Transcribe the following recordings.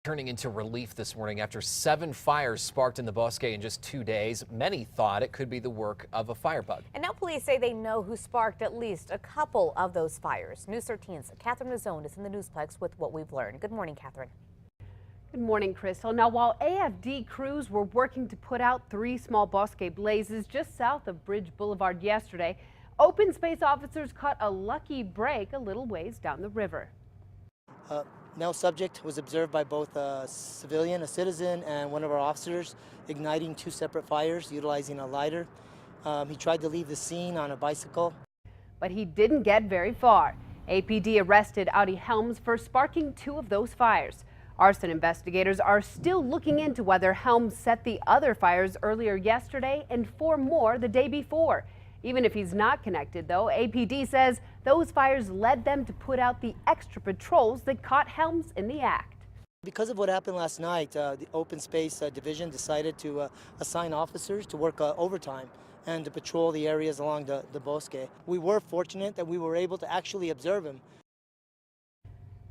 Turning into relief this morning after 7 fires sparked in the Bosque in just 2 days. Many thought it could be the work of a firebug. And now police say they know who sparked at least a couple of those fires. News 13's Catherine Nazone is in the Newsplex with what we've learned. Good morning, Catherine. Good morning, Crystal. Now, while AFD crews were working to put out 3 small Bosque blazes just south of Bridge Boulevard yesterday, open space officers caught a lucky break a little ways down the river. No subject was observed by both a civilian, a citizen, and one of our officers igniting 2 separate fires utilizing a lighter. He tried to leave the scene on a bicycle. But he didn't get very far. APD arrested Audi Helms for sparking 2 of those fires. Arson investigators are still looking into whether Helms set the other fires earlier yesterday and 4 more the day before. Even if he's not connected, though, APD says those fires led them to put out the extra patrols that caught Helms in the act. Because of what happened last night, the Open Space Division decided to assign officers to work overtime and to patrol the areas along the Bosque. We were fortunate that we were able to actually observe him.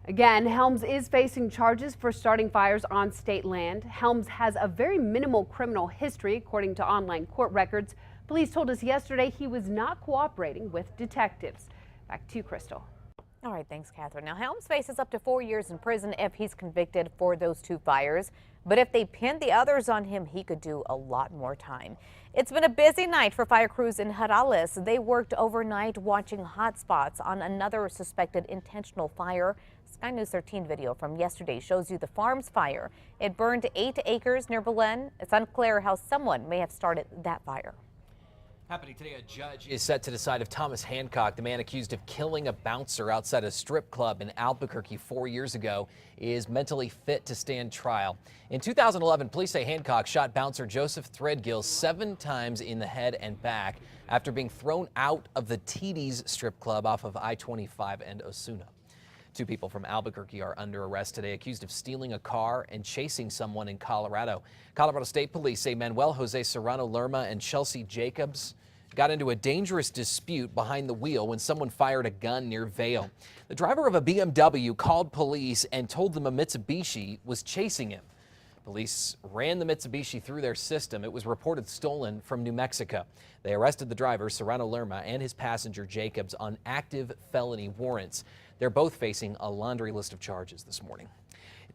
Again, Helms is facing charges for starting fires on state land. Helms has a very minimal criminal history, according to online court records. Police told us yesterday he was not cooperating with detectives. Back to you, Crystal. All right, thanks, Catherine. Now, Helms faces up to 4 years in prison if he's convicted for those 2 fires. But if they pin the others on him, he could do a lot more time. It's been a busy night for fire crews in Jarales. They worked overnight watching hot spots on another suspected intentional fire. Sky News 13 video from yesterday shows you the farm's fire. It burned 8 acres near Belen. It's unclear how someone may have started that fire. Happening today, a judge is set to decide if Thomas Hancock, the man accused of killing a bouncer outside a strip club in Albuquerque 4 years ago, is mentally fit to stand trial. In 2011, police say Hancock shot bouncer Joseph Threadgill 7 times in the head and back after being thrown out of the TD's strip club off of I-25 and Osuna. 2 people from Albuquerque are under arrest today, accused of stealing a car and chasing someone in Colorado. Colorado State Police say Manuel Jose Serrano Lerma and Chelsea Jacobs got into a dangerous dispute behind the wheel when someone fired a gun near Vail. The driver of a BMW called police and told them a Mitsubishi was chasing him. Police ran the Mitsubishi through their system. It was reported stolen from New Mexico. They arrested the driver, Serrano Lerma, and his passenger, Jacobs, on active felony warrants. They're both facing a laundry list of charges this morning.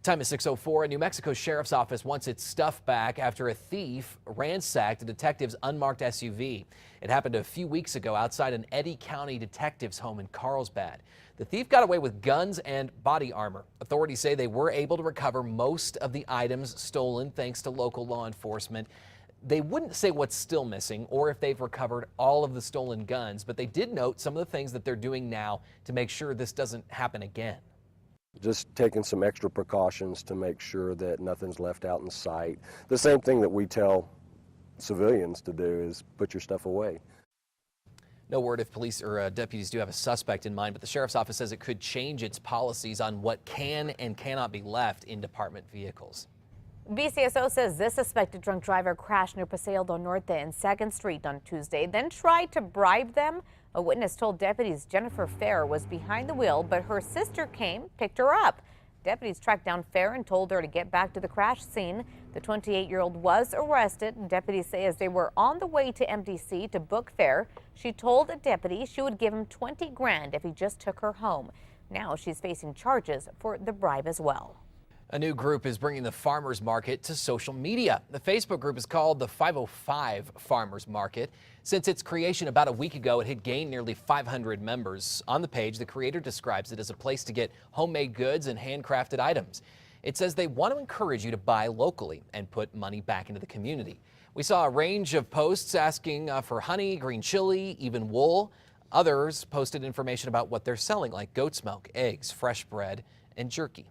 Time is 6:04. A New Mexico Sheriff's Office wants its stuff back after a thief ransacked a detective's unmarked SUV. It happened a few weeks ago outside an Eddy County detective's home in Carlsbad. The thief got away with guns and body armor. Authorities say they were able to recover most of the items stolen thanks to local law enforcement. They wouldn't say what's still missing or if they've recovered all of the stolen guns, but they did note some of the things that they're doing now to make sure this doesn't happen again. Just taking some extra precautions to make sure that nothing's left out in sight. The same thing that we tell civilians to do is put your stuff away. No word if police or deputies do have a suspect in mind, but the sheriff's office says it could change its policies on what can and cannot be left in department vehicles. BCSO says this suspected drunk driver crashed near Paseo del Norte and 2nd Street on Tuesday, then tried to bribe them. A witness told deputies Jennifer Fair was behind the wheel, but her sister came, picked her up. Deputies tracked down Fair and told her to get back to the crash scene. The 28-year-old was arrested. Deputies say as they were on the way to MDC to book Fair, she told a deputy she would give him 20 grand if he just took her home. Now she's facing charges for the bribe as well. A new group is bringing the farmers market to social media. The Facebook group is called the 505 Farmers Market. Since its creation about a week ago, it had gained nearly 500 members. On the page, the creator describes it as a place to get homemade goods and handcrafted items. It says they want to encourage you to buy locally and put money back into the community. We saw a range of posts asking for honey, green chili, even wool. Others posted information about what they're selling, like goat's milk, eggs, fresh bread, and jerky.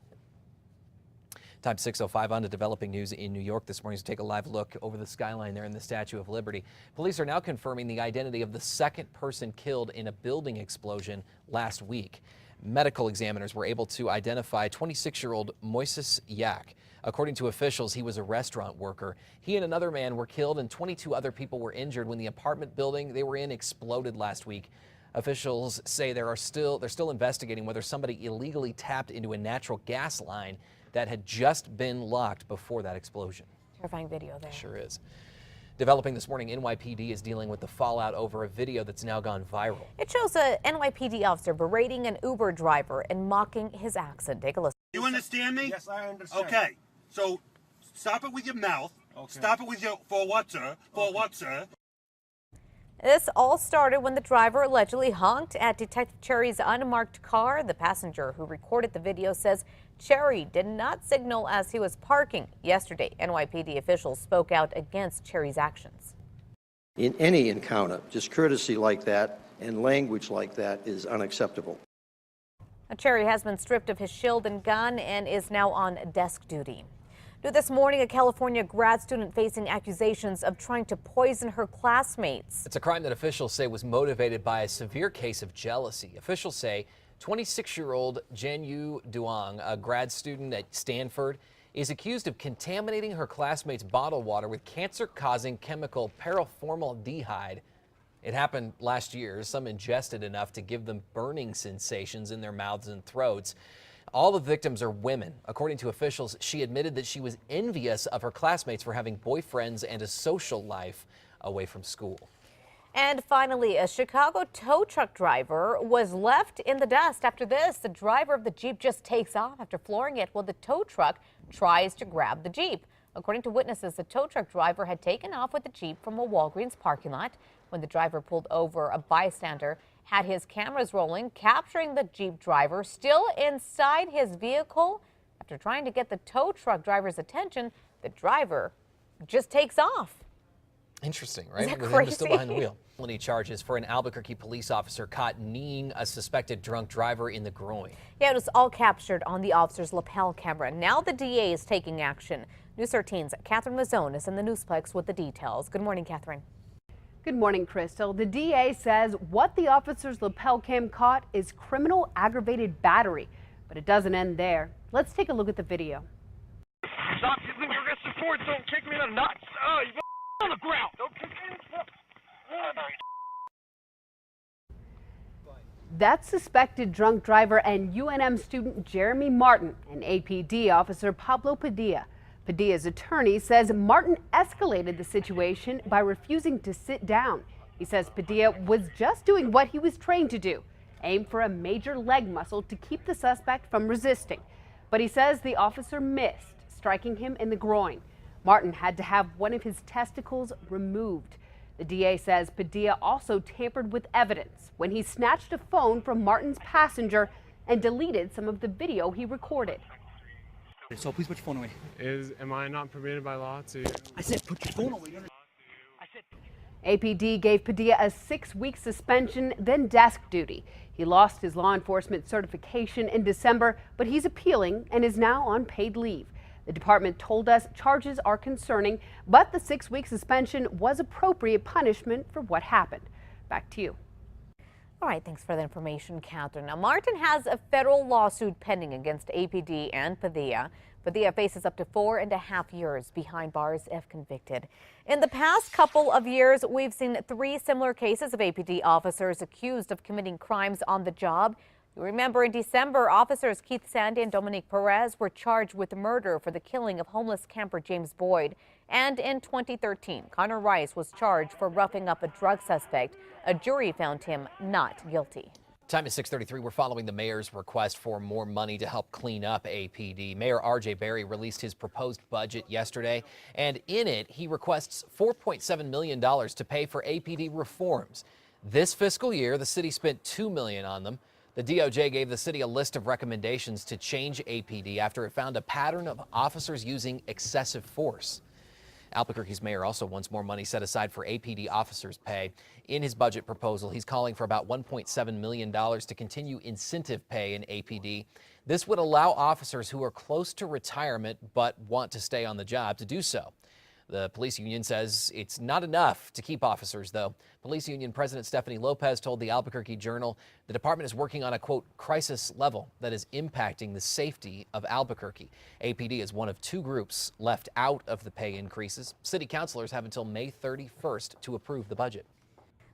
Time 6:05 on to developing news in New York this morning. So take a live look over the skyline there in the Statue of Liberty. Police are now confirming the identity of the 2nd person killed in a building explosion last week. Medical examiners were able to identify 26-year-old Moises Yak. According to officials, he was a restaurant worker. He and another man were killed and 22 other people were injured when the apartment building they were in exploded last week. Officials say they're still investigating whether somebody illegally tapped into a natural gas line that had just been locked before that explosion. Terrifying video there. Sure is. Developing this morning, NYPD is dealing with the fallout over a video that's now gone viral. It shows a NYPD officer berating an Uber driver and mocking his accent. Take a listen. You understand me? Yes, I understand. Okay, so stop it with your mouth. Okay. Stop it with your, for what, sir? For what, sir? This all started when the driver allegedly honked at Detective Cherry's unmarked car. The passenger who recorded the video says Cherry did not signal as he was parking. Yesterday, NYPD officials spoke out against Cherry's actions. In any encounter, just courtesy like that and language like that is unacceptable. Cherry has been stripped of his shield and gun and is now on desk duty. New this morning, a California grad student facing accusations of trying to poison her classmates. It's a crime that officials say was motivated by a severe case of jealousy. Officials say 26-year-old Janyu Duong, a grad student at Stanford, is accused of contaminating her classmates' bottled water with cancer-causing chemical paraformaldehyde. It happened last year. Some ingested enough to give them burning sensations in their mouths and throats. All the victims are women. According to officials, she admitted that she was envious of her classmates for having boyfriends and a social life away from school. And finally, a Chicago tow truck driver was left in the dust. After this, the driver of the Jeep just takes off after flooring it while the tow truck tries to grab the Jeep. According to witnesses, the tow truck driver had taken off with the Jeep from a Walgreens parking lot. When the driver pulled over, a bystander had his cameras rolling, capturing the Jeep driver still inside his vehicle. After trying to get the tow truck driver's attention, the driver just takes off. Interesting, right? Is that With crazy? him still behind the wheel. Felony charges for an Albuquerque police officer caught kneeing a suspected drunk driver in the groin. Yeah, it was all captured on the officer's lapel camera. Now the DA is taking action. News 13's Catherine Mazzone is in the Newsplex with the details. Good morning, Catherine. Good morning, Crystal. The DA says what the officer's lapel cam caught is criminal aggravated battery, but it doesn't end there. Let's take a look at the video. Stop using your wrist support. Don't kick me in the nuts. Oh, you on the ground. Don't kick me in the nuts. That's suspected drunk driver and UNM student Jeremy Martin and APD officer Pablo Padilla. Padilla's attorney says Martin escalated the situation by refusing to sit down. He says Padilla was just doing what he was trained to do, aim for a major leg muscle to keep the suspect from resisting. But he says the officer missed, striking him in the groin. Martin had to have one of his testicles removed. The DA says Padilla also tampered with evidence when he snatched a phone from Martin's passenger and deleted some of the video he recorded. So please put your phone away. Am I not permitted by law to? I said put your phone away. APD gave Padilla a 6-week suspension, then desk duty. He lost his law enforcement certification in December, but he's appealing and is now on paid leave. The department told us charges are concerning, but the 6-week suspension was appropriate punishment for what happened. Back to you. All right, thanks for the information, Catherine. Now, Martin has a federal lawsuit pending against APD and Padilla. Padilla faces up to 4.5 years behind bars if convicted. In the past couple of years, we've seen 3 similar cases of APD officers accused of committing crimes on the job. You remember in December, officers Keith Sandy and Dominique Perez were charged with murder for the killing of homeless camper James Boyd. And in 2013, Connor Rice was charged for roughing up a drug suspect. A jury found him not guilty. Time is 6:33. We're following the mayor's request for more money to help clean up APD. Mayor R.J. Berry released his proposed budget yesterday, and in it, he requests $4.7 million to pay for APD reforms. This fiscal year, the city spent $2 million on them. The DOJ gave the city a list of recommendations to change APD after it found a pattern of officers using excessive force. Albuquerque's mayor also wants more money set aside for APD officers' pay. In his budget proposal, he's calling for about $1.7 million to continue incentive pay in APD. This would allow officers who are close to retirement but want to stay on the job to do so. The police union says it's not enough to keep officers, though. Police union president Stephanie Lopez told the Albuquerque Journal the department is working on a, quote, crisis level that is impacting the safety of Albuquerque. APD is one of 2 groups left out of the pay increases. City councilors have until May 31st to approve the budget.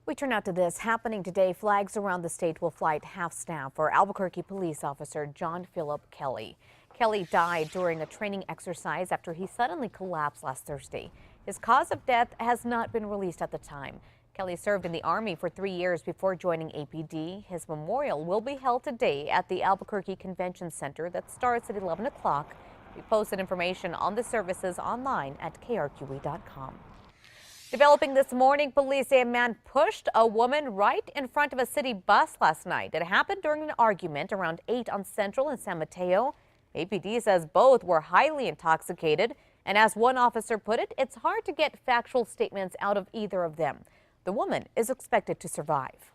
We turn out to this. Happening today, flags around the state will fly at half staff for Albuquerque police officer John Philip Kelly. Kelly died during a training exercise after he suddenly collapsed last Thursday. His cause of death has not been released at the time. Kelly served in the Army for 3 years before joining APD. His memorial will be held today at the Albuquerque Convention Center that starts at 11 o'clock. We posted information on the services online at KRQE.com. Developing this morning, police say a man pushed a woman right in front of a city bus last night. It happened during an argument around 8 on Central in San Mateo. APD says both were highly intoxicated, and as one officer put it, it's hard to get factual statements out of either of them. The woman is expected to survive.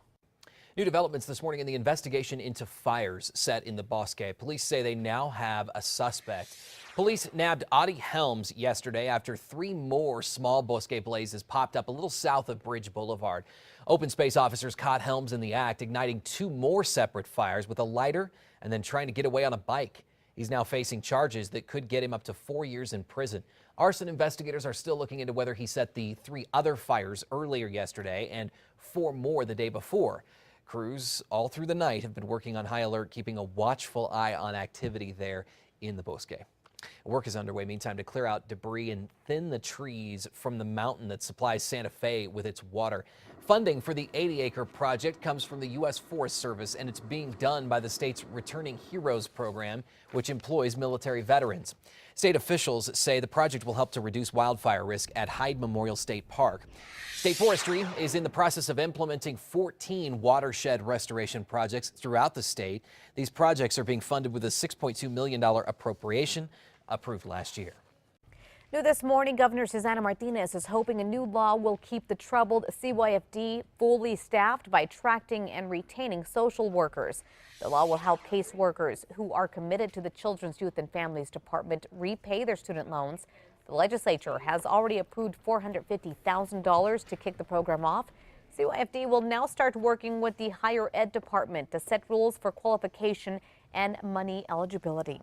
New developments this morning in the investigation into fires set in the Bosque. Police say they now have a suspect. Police nabbed Audie Helms yesterday after 3 more small Bosque blazes popped up a little south of Bridge Boulevard. Open space officers caught Helms in the act, igniting 2 more separate fires with a lighter and then trying to get away on a bike. He's now facing charges that could get him up to 4 years in prison. Arson investigators are still looking into whether he set the 3 other fires earlier yesterday and 4 more the day before. Crews all through the night have been working on high alert, keeping a watchful eye on activity there in the Bosque. Work is underway, meantime, to clear out debris and thin the trees from the mountain that supplies Santa Fe with its water. Funding for the 80-acre project comes from the U.S. Forest Service, and it's being done by the state's Returning Heroes program, which employs military veterans. State officials say the project will help to reduce wildfire risk at Hyde Memorial State Park. State Forestry is in the process of implementing 14 watershed restoration projects throughout the state. These projects are being funded with a $6.2 million appropriation approved last year. New this morning, Governor Susana Martinez is hoping a new law will keep the troubled CYFD fully staffed by attracting and retaining social workers. The law will help caseworkers who are committed to the Children's Youth and Families Department repay their student loans. The legislature has already approved $450,000 to kick the program off. CYFD will now start working with the Higher Ed Department to set rules for qualification and money eligibility.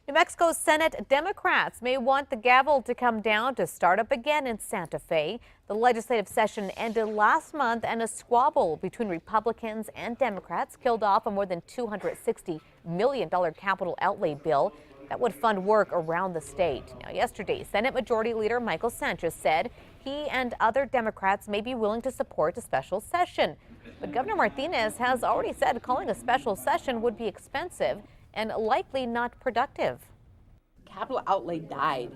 New Mexico's Senate Democrats may want the gavel to come down to start up again in Santa Fe. The legislative session ended last month, and a squabble between Republicans and Democrats killed off a more than $260 million capital outlay bill that would fund work around the state. Now, yesterday, Senate Majority Leader Michael Sanchez said he and other Democrats may be willing to support a special session. But Governor Martinez has already said calling a special session would be expensive and likely not productive. Capital outlay died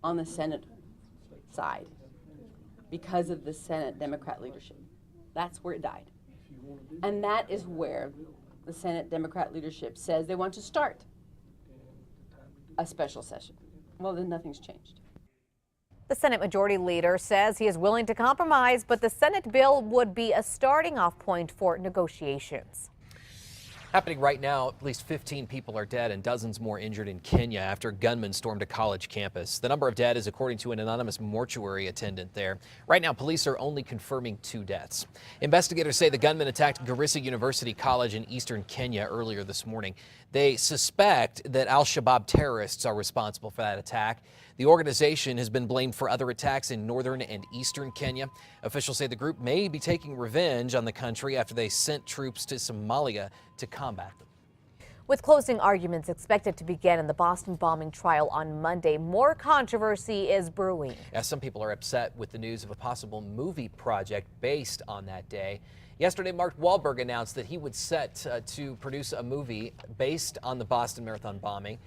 on the Senate side because of the Senate Democrat leadership. That's where it died. And that is where the Senate Democrat leadership says they want to start a special session. Well, then nothing's changed. The Senate Majority Leader says he is willing to compromise, but the Senate bill would be a starting off point for negotiations. Happening right now, at least 15 people are dead and dozens more injured in Kenya after gunmen stormed a college campus. The number of dead is according to an anonymous mortuary attendant there. Right now, police are only confirming 2 deaths. Investigators say the gunmen attacked Garissa University College in eastern Kenya earlier this morning. They suspect that al-Shabaab terrorists are responsible for that attack. The organization has been blamed for other attacks in northern and eastern Kenya. Officials say the group may be taking revenge on the country after they sent troops to Somalia to combat them. With closing arguments expected to begin in the Boston bombing trial on Monday, more controversy is brewing. As some people are upset with the news of a possible movie project based on that day. Yesterday, Mark Wahlberg announced that he would set to produce a movie based on the Boston Marathon bombing.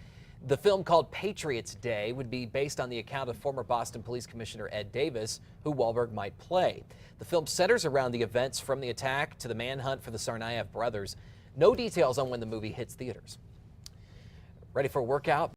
The film, called Patriots Day, would be based on the account of former Boston Police Commissioner Ed Davis, who Wahlberg might play. The film centers around the events from the attack to the manhunt for the Tsarnaev brothers. No details on when the movie hits theaters. Ready for a workout?